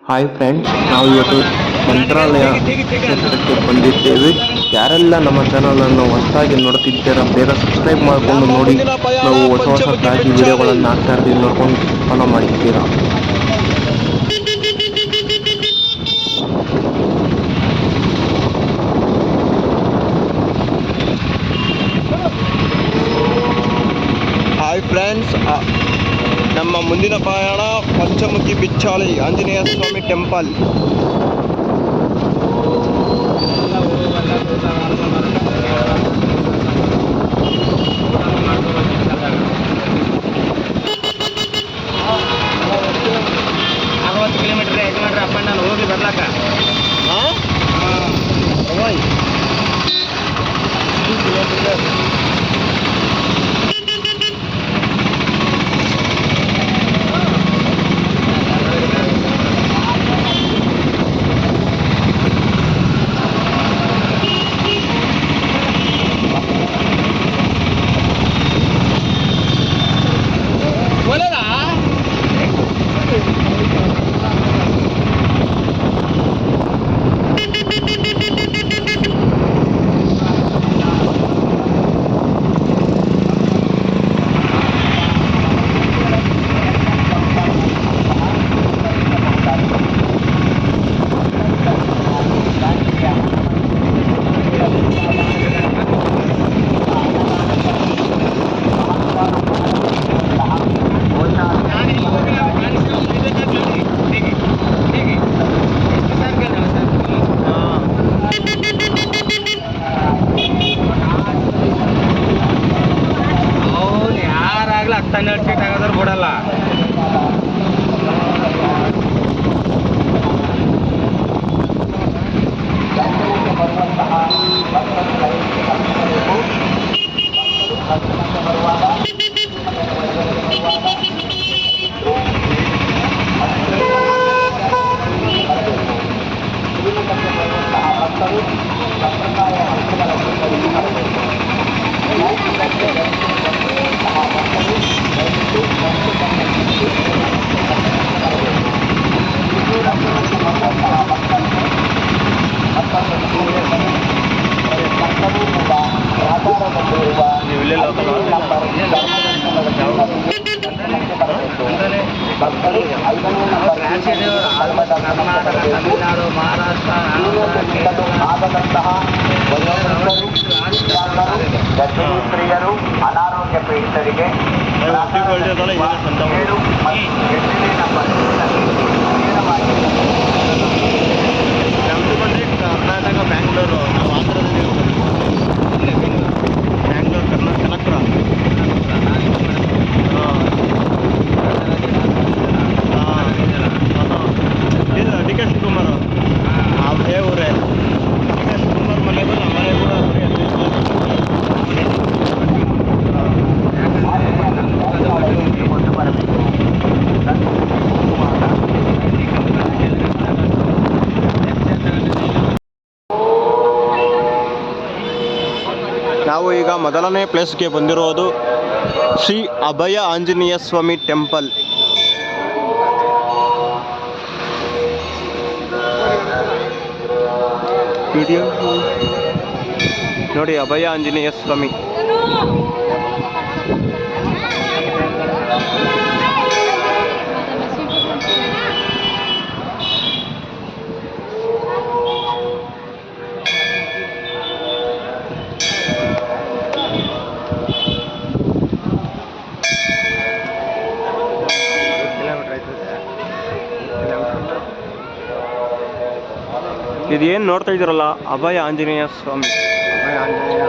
Hi friends, ನಾವು ಇವತ್ತು ಮಂತ್ರಾಲಯ ಕ್ಷೇತ್ರಕ್ಕೆ ಬಂದಿದ್ದೇವೆ. ಯಾರೆಲ್ಲ ನಮ್ಮ ಚಾನಲನ್ನು ಹೊಸದಾಗಿ ನೋಡುತ್ತಿದ್ದೀರಾ ಬೇಗ ಸಬ್ಸ್ಕ್ರೈಬ್ ಮಾಡಿಕೊಂಡು ನಮ್ಮ ನೋಡಿ. ಮುಂದಿನ ಪಯಣ ನಾವು ಹೊಸ ಹೊಸ ಪಂಚಮುಖಿ ದಾಟಿ ಬಿಚ್ಚಾಲಿ. ವಿಡಿಯೋಗಳನ್ನು ಹಾಕ್ತಾ ಇರ್ತೀವಿ, ನೋಡ್ಕೊಂಡು ಫಾಲೋ ಮಾಡಿದ್ದೀರಾ. ಹಾಯ್ ಫ್ರೆಂಡ್ಸ್, ನಮ್ಮ ಮುಂದಿನ ಪಯಣ ಪಂಚಮುಖಿ ಬಿಚ್ಚಾಲಿ ಆಂಜನೇಯ ಸ್ವಾಮಿ ಟೆಂಪಲ್. ಕಿಲೋಮೀಟರ್ ಯಜಮಾನ್ರಿ ಅಪ್ಪ ನಾನು ಹೋಗಿ ಬರ್ಲಾಕ ಯಾರಾಗ್ಲಿ 10-12 ಸೀಟ್ ಆಗೋದ್ರ ಬಿಡಲ್ಲ. ಕರ್ನಾಟಕ, ತಮಿಳುನಾಡು, ಮಹಾರಾಷ್ಟ್ರ, ಆದಂತಹ ಗರ್ಭಿಣಿಯರು, ಅನಾರೋಗ್ಯ ಪೀಡಿತರಿಗೆ ನಮ್ಮದು ಬಂದರೆ ಕರ್ನಾಟಕ ಬ್ಯಾಂಗ್ಳೂರು, ನಾವು ಆಂಧ್ರದಲ್ಲಿ ಬ್ಯಾಂಗ್ಳೂರು ಕರ್ನಾಟಕ ಇದು ಡಿ ಕೆ ಶಿವಕುಮಾರ್ ಅವರೇ ಊರೇ. ಡಿ ಕೆ ಶಿವಕುಮಾರ್ ಮನೆ ಕೂಡ ಮನೆ ಕೂಡ ನಾವು ಈಗ ಮೊದಲನೇ ಪ್ಲೇಸ್ಗೆ ಬಂದಿರೋದು ಶ್ರೀ ಅಭಯ ಆಂಜನೇಯ ಸ್ವಾಮಿ ಟೆಂಪಲ್. ನೋಡಿ, ಅಭಯ ಆಂಜನೇಯ ಸ್ವಾಮಿ. ಇದೇನು ನೋಡ್ತಾ ಇದ್ದೀರಲ್ಲ, ಅಭಯ ಆಂಜನೇಯ ಸ್ವಾಮಿ. ಅಭಯ ಆಂಜನೇಯ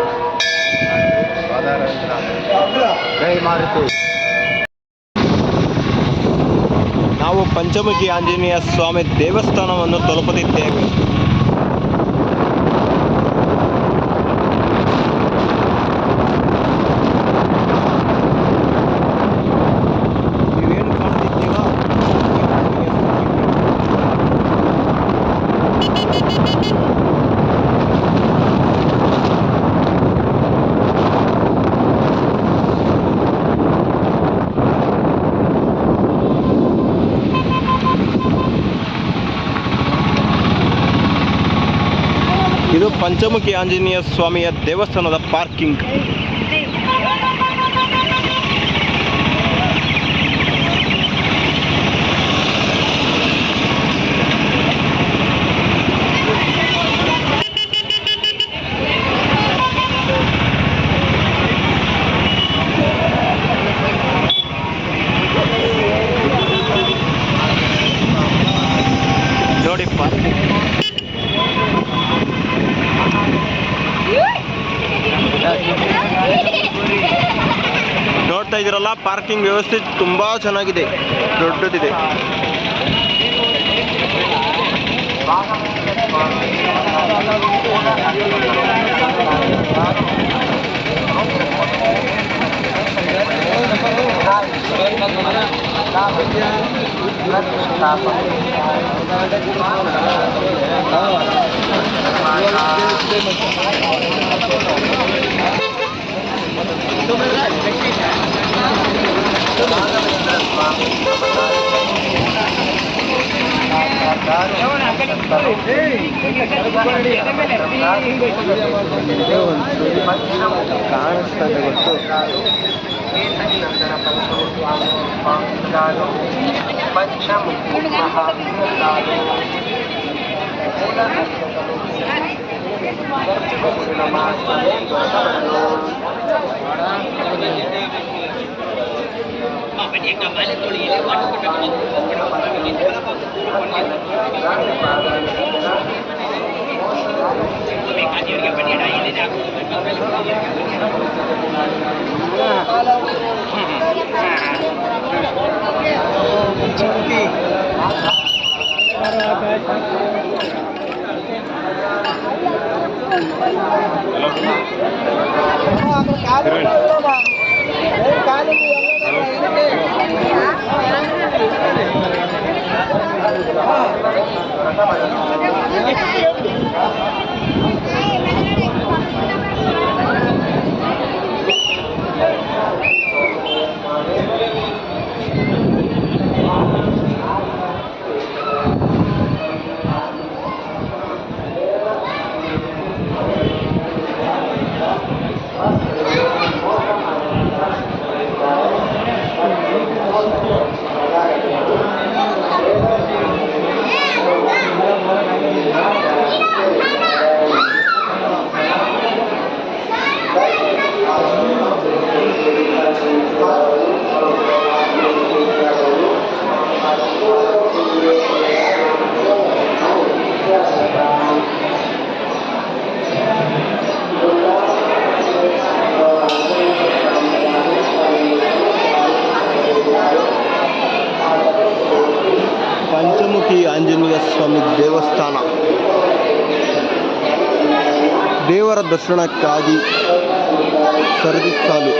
ನಾವು ಪಂಚಮುಖಿ ಆಂಜನೇಯ ಸ್ವಾಮಿ ದೇವಸ್ಥಾನವನ್ನು ತಲುಪುತ್ತಿದ್ದೇವೆ. ಇದು ಪಂಚಮುಖಿ ಆಂಜನೇಯ ಸ್ವಾಮಿಯ ದೇವಸ್ಥಾನದ ಪಾರ್ಕಿಂಗ್. ನೋಡಿ ಪಾರ್ಕಿಂಗ್ ನೋಡ್ತಾ ಇದ್ದೀರಲ್ಲ, ಪಾರ್ಕಿಂಗ್ ವ್ಯವಸ್ಥೆ ತುಂಬಾ ಚೆನ್ನಾಗಿದೆ, ದೊಡ್ಡದಿದೆ. ಕಾಣಿಸ್ತದೆ ಗೊತ್ತು. ಪಂಚಮುಖಿ ಆಂಜನೇಯ ಸ್ವಾಮಿ ದೇವಸ್ಥಾನ. ದೇವರ ದರ್ಶನಕ್ಕಾಗಿ ಸರದಿ ಸಾಲು.